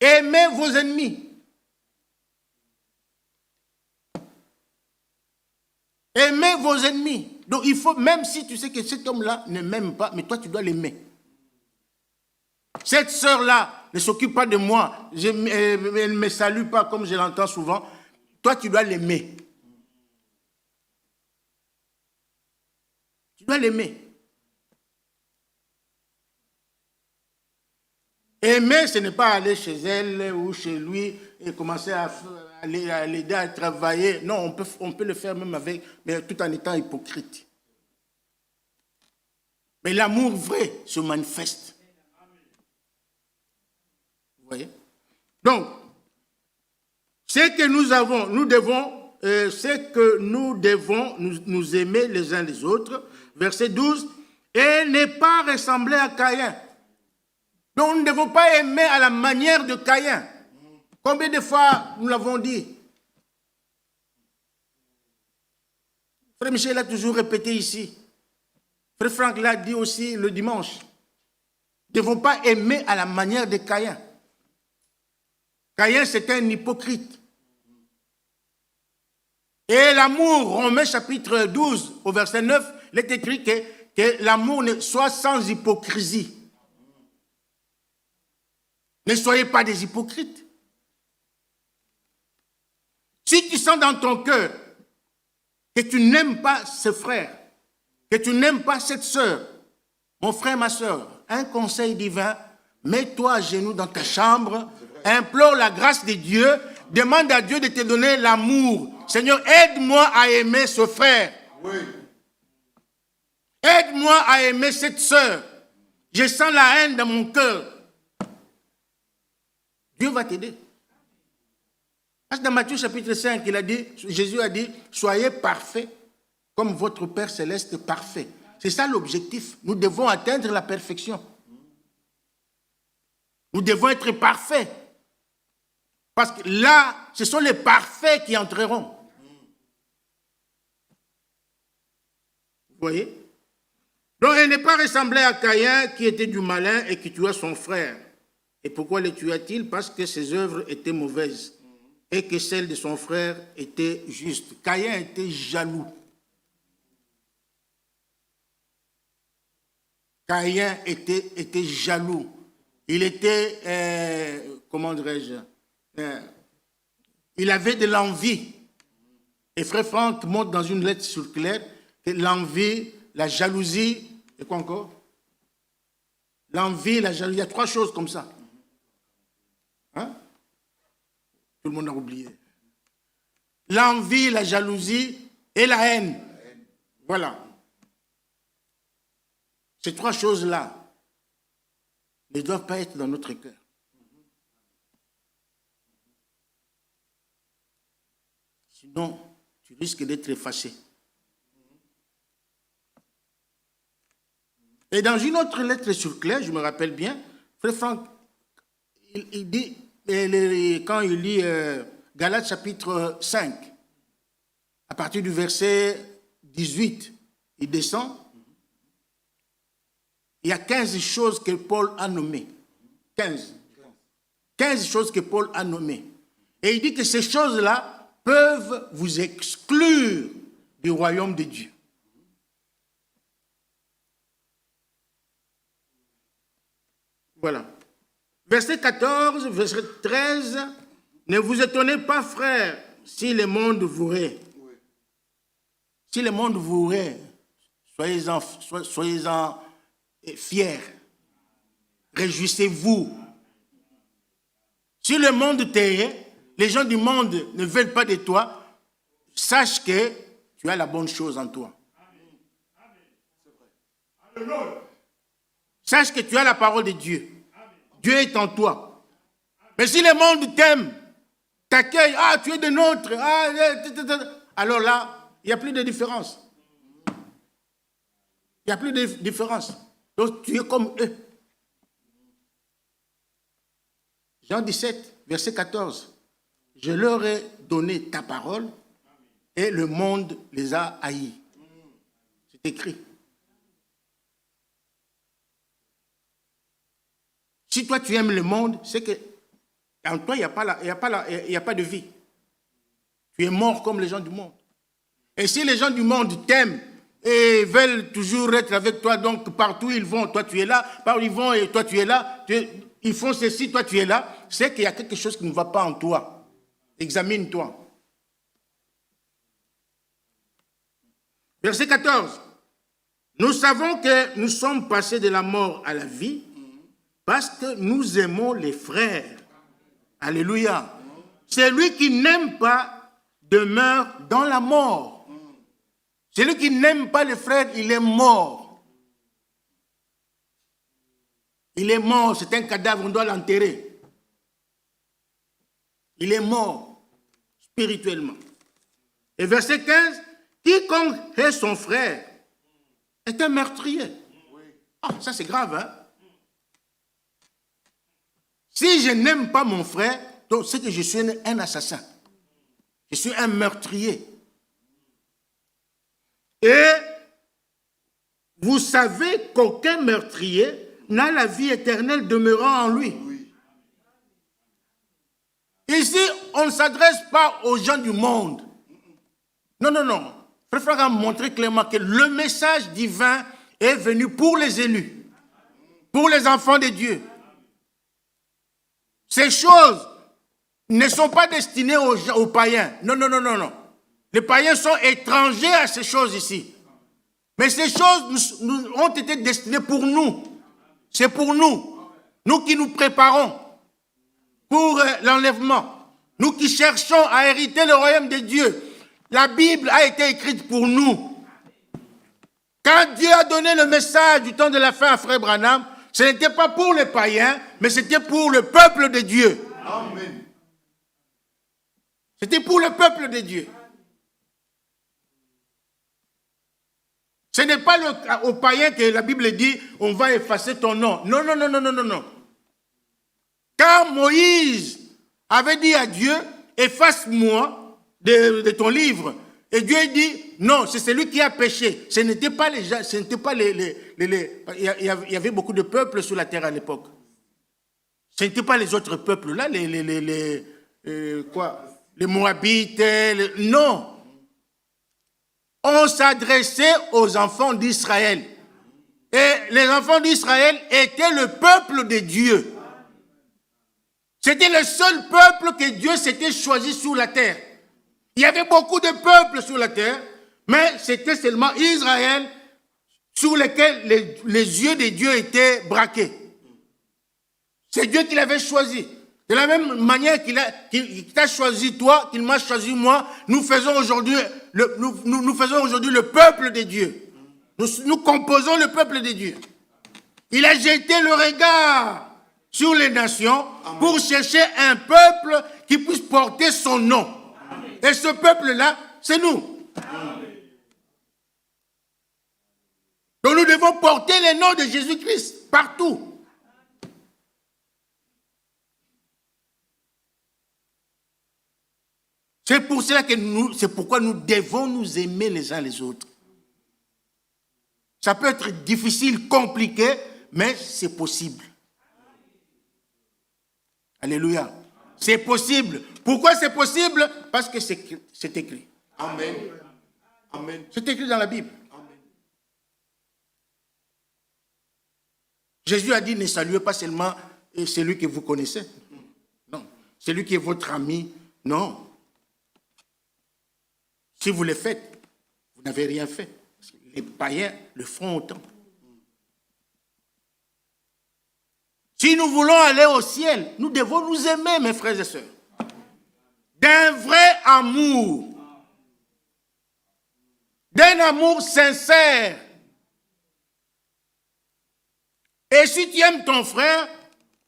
Aimez vos ennemis. Aimez vos ennemis. Donc il faut, même si tu sais que cet homme-là ne m'aime pas, mais toi tu dois l'aimer. Cette sœur-là ne s'occupe pas de moi, elle ne me salue pas comme je l'entends souvent. Toi tu dois l'aimer. Tu dois l'aimer. Aimer, ce n'est pas aller chez elle ou chez lui et commencer à l'aider à travailler. Non, on peut le faire même avec, mais tout en étant hypocrite. Mais l'amour vrai se manifeste. Vous voyez? Donc, c'est que nous devons nous aimer les uns les autres. Verset 12, et ne pas ressembler à Caïn. Donc nous ne devons pas aimer à la manière de Caïn. Combien de fois nous l'avons dit? Frère Michel l'a toujours répété ici. Frère Franck l'a dit aussi le dimanche. Nous ne devons pas aimer à la manière de Caïn. Caïn, c'était un hypocrite. Et l'amour, Romains chapitre 12, au verset 9, il est écrit que l'amour soit sans hypocrisie. Ne soyez pas des hypocrites. Si tu sens dans ton cœur que tu n'aimes pas ce frère, que tu n'aimes pas cette sœur, mon frère, ma sœur, un conseil divin, mets-toi à genoux dans ta chambre, implore la grâce de Dieu, demande à Dieu de te donner l'amour. Seigneur, aide-moi à aimer ce frère. Oui. Aide-moi à aimer cette sœur. Je sens la haine dans mon cœur. Dieu va t'aider. Parce que dans Matthieu chapitre 5, Jésus a dit, soyez parfaits comme votre Père céleste est parfait. C'est ça l'objectif. Nous devons atteindre la perfection. Nous devons être parfaits. Parce que là, ce sont les parfaits qui entreront. Vous voyez? Donc, elle n'est pas ressemblée à Caïn qui était du malin et qui tua son frère. Et pourquoi le tua-t-il? Parce que ses œuvres étaient mauvaises et que celles de son frère étaient justes. Caïn était jaloux. Caïn était jaloux. Il était, comment dirais-je, il avait de l'envie. Et Frère Franck montre dans une lettre circulaire que l'envie, la jalousie, et quoi encore? L'envie, la jalousie, il y a 3 choses comme ça. Hein? Tout le monde a oublié. L'envie, la jalousie et la haine. Voilà. Ces 3 choses-là ne doivent pas être dans notre cœur. Sinon, tu risques d'être effacé. Et dans une autre lettre circulaire, je me rappelle bien, Frère Franck, il dit, quand il lit Galates chapitre 5, à partir du verset 18, il descend, il y a 15 choses que Paul a nommées. 15 choses que Paul a nommées. Et il dit que ces choses-là peuvent vous exclure du royaume de Dieu. Voilà. Verset 14, verset 13. Ne vous étonnez pas, frères, si le monde vous rait. Si le monde vous rait, soyez-en fiers. Réjouissez-vous. Si le monde t'ait, les gens du monde ne veulent pas de toi, sache que tu as la bonne chose en toi. Sache que tu as la parole de Dieu. Dieu est en toi. Mais si le monde t'aime, t'accueille, ah, tu es de nôtres, alors là, il n'y a plus de différence. Il n'y a plus de différence. Donc tu es comme eux. Jean 17, verset 14. Je leur ai donné ta parole et le monde les a haïs. C'est écrit. Si toi tu aimes le monde, c'est que en toi il n'y a pas de vie. Tu es mort comme les gens du monde. Et si les gens du monde t'aiment et veulent toujours être avec toi, donc partout ils vont, toi tu es là, partout ils vont et toi tu es là, ils font ceci, toi tu es là, c'est qu'il y a quelque chose qui ne va pas en toi. Examine-toi. Verset 14. Nous savons que nous sommes passés de la mort à la vie parce que nous aimons les frères. Alléluia. Celui qui n'aime pas demeure dans la mort. Celui qui n'aime pas les frères, il est mort. Il est mort, c'est un cadavre, on doit l'enterrer. Il est mort spirituellement. Et verset 15, quiconque est son frère est un meurtrier. Ah, ça c'est grave, hein? Si je n'aime pas mon frère, donc c'est que je suis un assassin. Je suis un meurtrier. Et vous savez qu'aucun meurtrier n'a la vie éternelle demeurant en lui. Ici, on ne s'adresse pas aux gens du monde. Non, non, non. Frère Franck a montré clairement que le message divin est venu pour les élus, pour les enfants de Dieu. Ces choses ne sont pas destinées aux païens. Non, non, non, non, non. Les païens sont étrangers à ces choses ici. Mais ces choses ont été destinées pour nous. C'est pour nous. Nous qui nous préparons pour l'enlèvement. Nous qui cherchons à hériter le royaume de Dieu. La Bible a été écrite pour nous. Quand Dieu a donné le message du temps de la fin à Frère Branham, ce n'était pas pour les païens, mais c'était pour le peuple de Dieu. Amen. C'était pour le peuple de Dieu. Ce n'est pas aux païens que la Bible dit, on va effacer ton nom. Non, non, non, non, non, non, non. Quand Moïse avait dit à Dieu, efface-moi de ton livre. Et Dieu dit, non, c'est celui qui a péché. Ce n'était pas les gens, ce n'était pas il y avait beaucoup de peuples sur la terre à l'époque. Ce n'étaient pas les autres peuples là, les Moabites, non. On s'adressait aux enfants d'Israël. Et les enfants d'Israël étaient le peuple de Dieu. C'était le seul peuple que Dieu s'était choisi sur la terre. Il y avait beaucoup de peuples sur la terre, mais c'était seulement Israël sur lequel les yeux de Dieu étaient braqués. C'est Dieu qui l'avait choisi. De la même manière qu'il t'a choisi toi, qu'il m'a choisi moi, nous faisons aujourd'hui le peuple de Dieu. Nous composons le peuple de Dieu. Il a jeté le regard sur les nations pour chercher un peuple qui puisse porter son nom. Et ce peuple-là, c'est nous. Donc nous devons porter le nom de Jésus-Christ partout. C'est pour cela c'est pourquoi nous devons nous aimer les uns les autres. Ça peut être difficile, compliqué, mais c'est possible. Alléluia. C'est possible. Pourquoi c'est possible? Parce que c'est écrit. Amen. Amen. C'est écrit dans la Bible. Amen. Jésus a dit, ne saluez pas seulement celui que vous connaissez. Non. Celui qui est votre ami. Non. Si vous le faites, vous n'avez rien fait. Les païens le font autant. Si nous voulons aller au ciel, nous devons nous aimer, mes frères et sœurs. D'un vrai amour. D'un amour sincère. Et si tu aimes ton frère,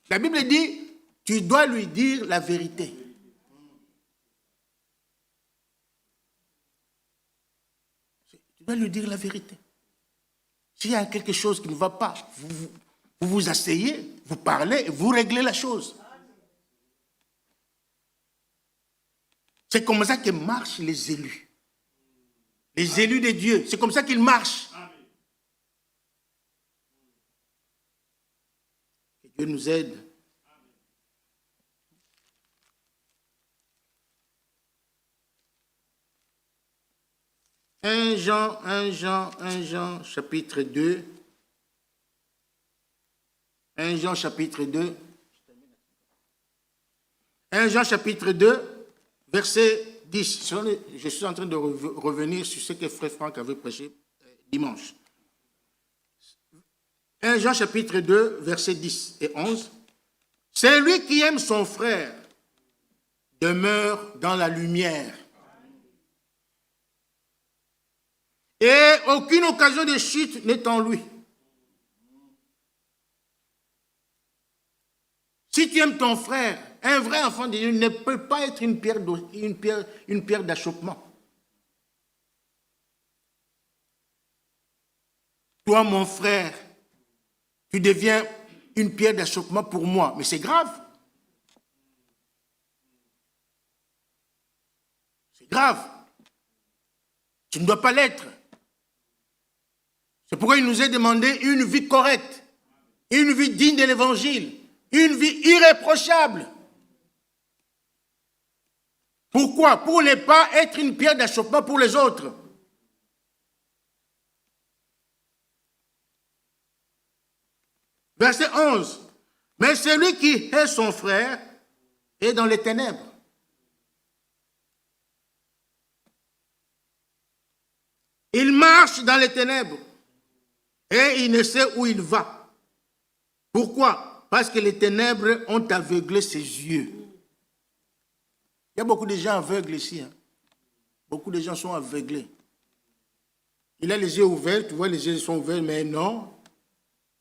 la Bible dit, tu dois lui dire la vérité. Tu dois lui dire la vérité. S'il y a quelque chose qui ne va pas, vous vous asseyez, vous parlez et vous réglez la chose. C'est comme ça que marchent les élus. Les élus de Dieu, c'est comme ça qu'ils marchent. Que Dieu nous aide. Un Jean, chapitre 2. 1 Jean, chapitre 2. 1 Jean, chapitre 2, verset 10. Je suis en train de revenir sur ce que Frère Franck avait prêché dimanche. 1 Jean, chapitre 2, verset 10 et 11. Celui qui aime son frère demeure dans la lumière. Et aucune occasion de chute n'est en lui. Si tu aimes ton frère, un vrai enfant de Dieu ne peut pas être une pierre d'achoppement. Toi, mon frère, tu deviens une pierre d'achoppement pour moi, mais c'est grave. C'est grave. Tu ne dois pas l'être. C'est pourquoi il nous est demandé une vie correcte, une vie digne de l'évangile, une vie irréprochable. Pourquoi? Pour ne pas être une pierre d'achoppement pour les autres. Verset 11. Mais celui qui hait son frère est dans les ténèbres. Il marche dans les ténèbres et il ne sait où il va. Pourquoi? Parce que les ténèbres ont aveuglé ses yeux. Il y a beaucoup de gens aveugles ici. Beaucoup de gens sont aveuglés. Il a les yeux ouverts, tu vois, les yeux sont ouverts, mais non,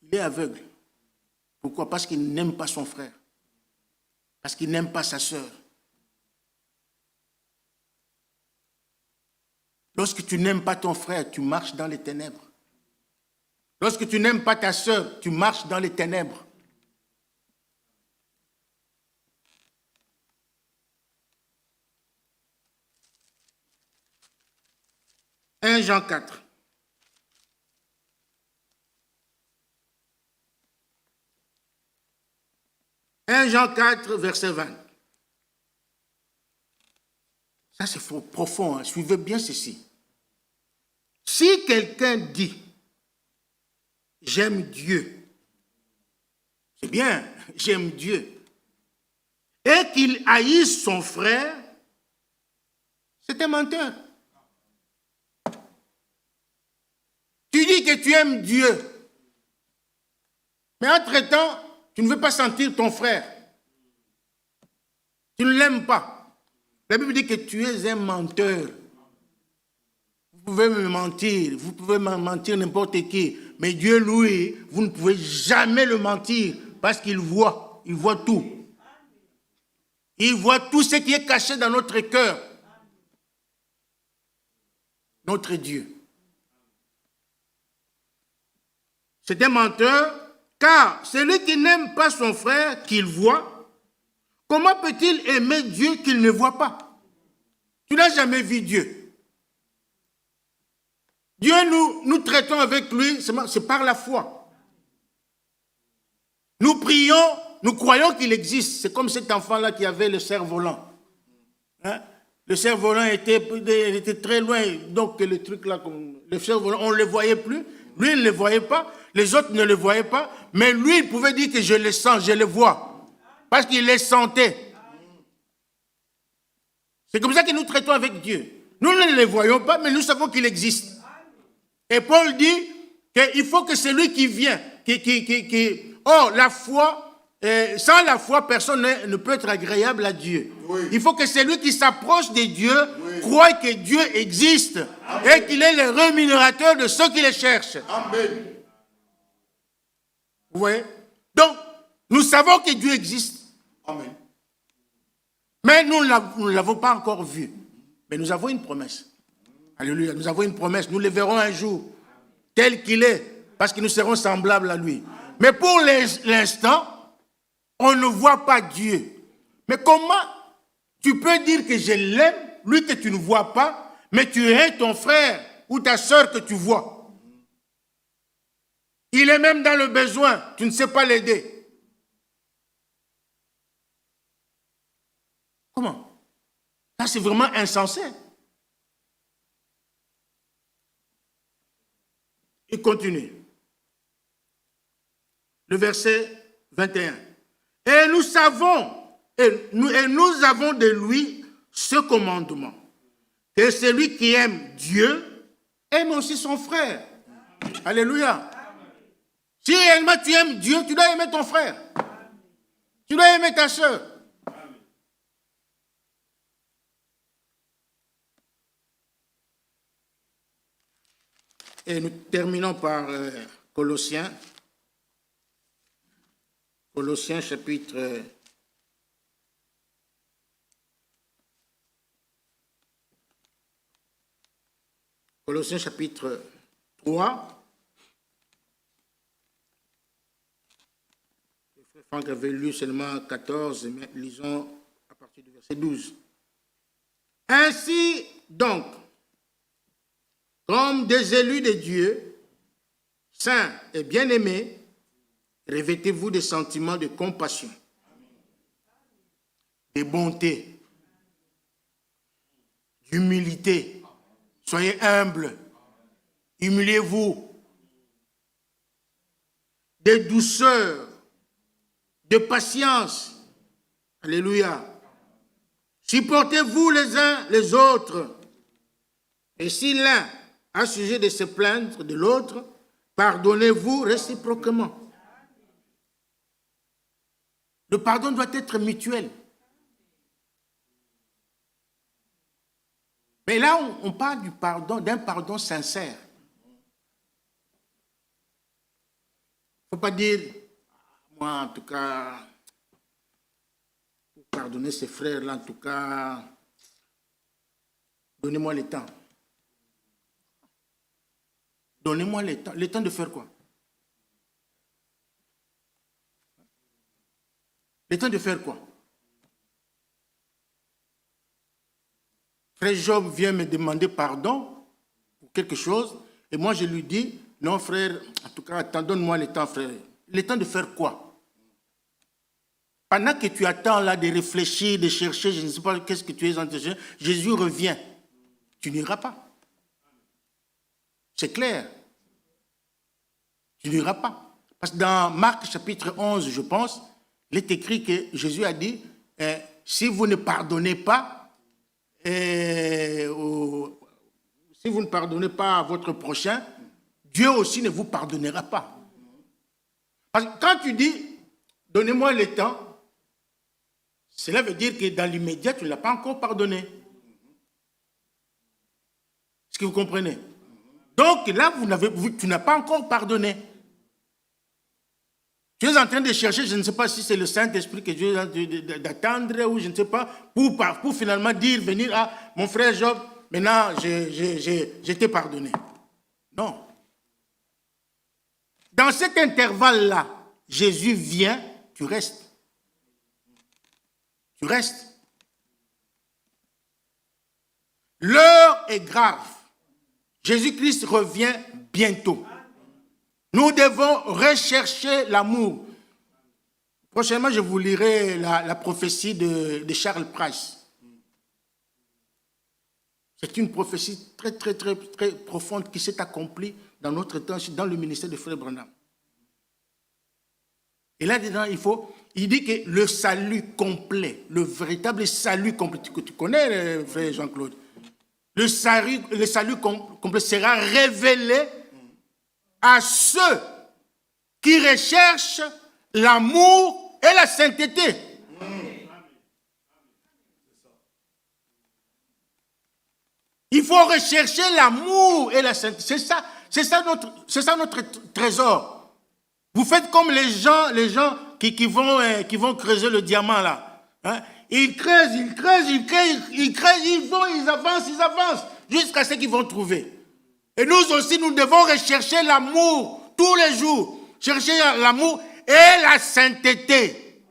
il est aveugle. Pourquoi? Parce qu'il n'aime pas son frère. Parce qu'il n'aime pas sa sœur. Lorsque tu n'aimes pas ton frère, tu marches dans les ténèbres. Lorsque tu n'aimes pas ta sœur, tu marches dans les ténèbres. 1 Jean 4. « 1 Jean 4, verset 20. Ça, c'est profond. Hein. Suivez bien ceci. Si quelqu'un dit « J'aime Dieu », c'est bien, j'aime Dieu, et qu'il haïsse son frère, c'est un menteur. Tu dis que tu aimes Dieu, mais entre-temps, tu ne veux pas sentir ton frère. Tu ne l'aimes pas. La Bible dit que tu es un menteur. Vous pouvez me mentir, vous pouvez me mentir n'importe qui, mais Dieu, lui, vous ne pouvez jamais le mentir parce qu'il voit tout. Il voit tout ce qui est caché dans notre cœur. Notre Dieu. C'est un menteur, car celui qui n'aime pas son frère qu'il voit, comment peut-il aimer Dieu qu'il ne voit pas? Tu n'as jamais vu Dieu. Dieu, nous traitons avec lui, c'est par la foi. Nous prions, nous croyons qu'il existe. C'est comme cet enfant-là qui avait le cerf-volant. Hein? Le cerf-volant était très loin, donc le truc là, le cerf-volant, on ne le voyait plus. Lui, il ne le voyait pas, les autres ne le voyaient pas, mais lui, il pouvait dire que je le sens, je le vois, parce qu'il les sentait. C'est comme ça que nous traitons avec Dieu. Nous ne le voyons pas, mais nous savons qu'il existe. Et Paul dit qu'il faut que celui qui vient, la foi, sans la foi, personne ne peut être agréable à Dieu. Oui. Il faut que celui qui s'approche de Dieu croie que Dieu existe. Amen. Et qu'il est le rémunérateur de ceux qui le cherchent. Amen. Vous voyez? Donc, nous savons que Dieu existe. Amen. Mais nous ne l'avons pas encore vu. Mais nous avons une promesse. Alléluia, nous avons une promesse, nous le verrons un jour, tel qu'il est, parce que nous serons semblables à lui. Mais pour l'instant, on ne voit pas Dieu. Mais comment tu peux dire que je l'aime, lui que tu ne vois pas, mais tu hais ton frère ou ta soeur que tu vois? Il est même dans le besoin, tu ne sais pas l'aider. Comment? Ça, c'est vraiment insensé. Il continue. Le verset 21. Et nous savons, et nous avons de lui ce commandement, que celui qui aime Dieu aime aussi son frère. Alléluia. Si réellement tu aimes Dieu, tu dois aimer ton frère. Tu dois aimer ta soeur. Et nous terminons par Colossiens. Colossiens chapitre 3. Le frère Franck avait lu seulement 14, mais lisons à partir du verset 12. Ainsi donc, comme des élus de Dieu, saints et bien-aimés, revêtez-vous des sentiments de compassion, de bonté, d'humilité. Soyez humbles, humiliez-vous, de douceur, de patience. Alléluia. Supportez-vous les uns les autres. Et si l'un a sujet de se plaindre de l'autre, pardonnez-vous réciproquement. Le pardon doit être mutuel. Mais là, on parle du pardon, d'un pardon sincère. Il ne faut pas dire, moi en tout cas, pour pardonner ces frères-là, en tout cas, donnez-moi le temps. Donnez-moi le temps. Le temps de faire quoi? Le temps de faire quoi? Frère Job vient me demander pardon. quelque chose, et moi je lui dis, non frère, en tout cas, attends, donne-moi le temps frère. Le temps de faire quoi? Pendant que tu attends là de réfléchir, de chercher, je ne sais pas qu'est-ce que tu es en train de chercher, Jésus revient. Tu n'iras pas. C'est clair. Tu n'iras pas. Parce que dans Marc chapitre 11, je pense, il est écrit que Jésus a dit, si vous ne pardonnez pas, si vous ne pardonnez pas à votre prochain, Dieu aussi ne vous pardonnera pas. Parce que quand tu dis, donnez-moi le temps, cela veut dire que dans l'immédiat, tu ne l'as pas encore pardonné. Est-ce que vous comprenez? Donc là, tu n'as pas encore pardonné. Tu es en train de chercher, je ne sais pas si c'est le Saint-Esprit que Dieu est d'attendre ou je ne sais pas, pour finalement venir à mon frère Job, maintenant je t'ai pardonné. Non. Dans cet intervalle-là, Jésus vient, tu restes. Tu restes. L'heure est grave. Jésus-Christ revient bientôt. Nous devons rechercher l'amour. Prochainement, je vous lirai la prophétie de Charles Price. C'est une prophétie très, très, très, très profonde qui s'est accomplie dans notre temps, dans le ministère de Frère Branham. Et là-dedans, il dit que le salut complet, le véritable salut complet, que tu connais, frère Jean-Claude, le salut complet sera révélé à ceux qui recherchent l'amour et la sainteté. Il faut rechercher l'amour et la sainteté. C'est ça notre trésor. Vous faites comme les gens qui vont creuser le diamant là. Hein? Ils creusent, ils avancent, jusqu'à ce qu'ils vont trouver. Et nous aussi, nous devons rechercher l'amour tous les jours. Chercher l'amour et la sainteté.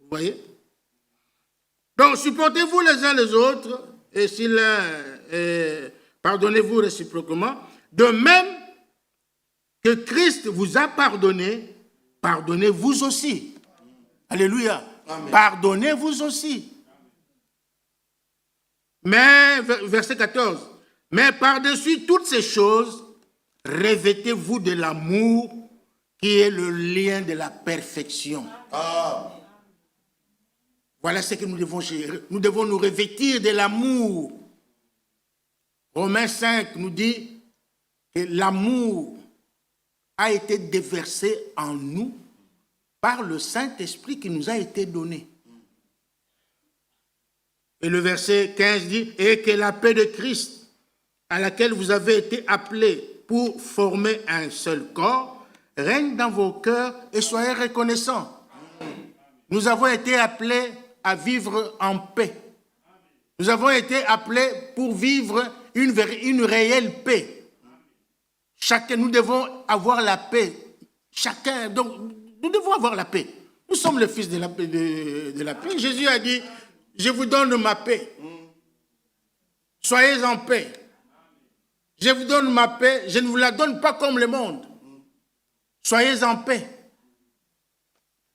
Vous voyez? Donc, supportez-vous les uns les autres, et si l'un, pardonnez-vous réciproquement, de même que Christ vous a pardonné, pardonnez-vous aussi. Alléluia. Amen. Pardonnez-vous aussi. Mais, verset 14, mais par-dessus toutes ces choses, revêtez-vous de l'amour qui est le lien de la perfection. Ah. Voilà ce que nous devons gérer. Nous devons nous revêtir de l'amour. Romains 5 nous dit que l'amour a été déversé en nous par le Saint-Esprit qui nous a été donné. Et le verset 15 dit, et que la paix de Christ, à laquelle vous avez été appelés pour former un seul corps, règne dans vos cœurs et soyez reconnaissants. Nous avons été appelés à vivre en paix. Nous avons été appelés pour vivre une réelle paix. Chacun, nous devons avoir la paix. Chacun, donc, nous devons avoir la paix. Nous sommes le fils de la paix. Jésus a dit, je vous donne ma paix. Soyez en paix. Je vous donne ma paix. Je ne vous la donne pas comme le monde. Soyez en paix.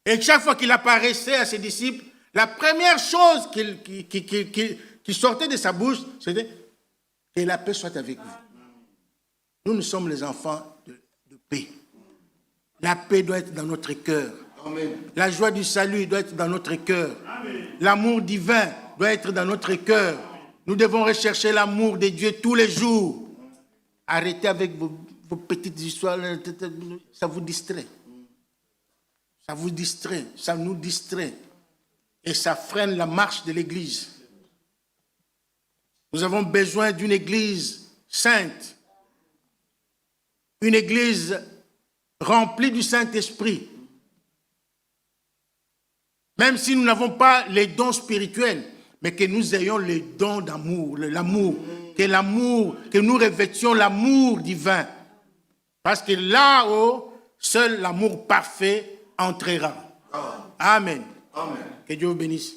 Et chaque fois qu'il apparaissait à ses disciples, la première chose qui sortait de sa bouche, c'était que la paix soit avec vous. Nous sommes les enfants de paix. La paix doit être dans notre cœur. Amen. La joie du salut doit être dans notre cœur. L'amour divin doit être dans notre cœur. Nous devons rechercher l'amour de Dieu tous les jours. Arrêtez avec vos petites histoires, ça vous distrait. Ça vous distrait, ça nous distrait. Et ça freine la marche de l'Église. Nous avons besoin d'une Église sainte. Une Église remplie du Saint-Esprit. Même si nous n'avons pas les dons spirituels, mais que nous ayons les dons d'amour, l'amour, que nous revêtions l'amour divin. Parce que là-haut, seul l'amour parfait entrera. Amen. Amen. Que Dieu vous bénisse.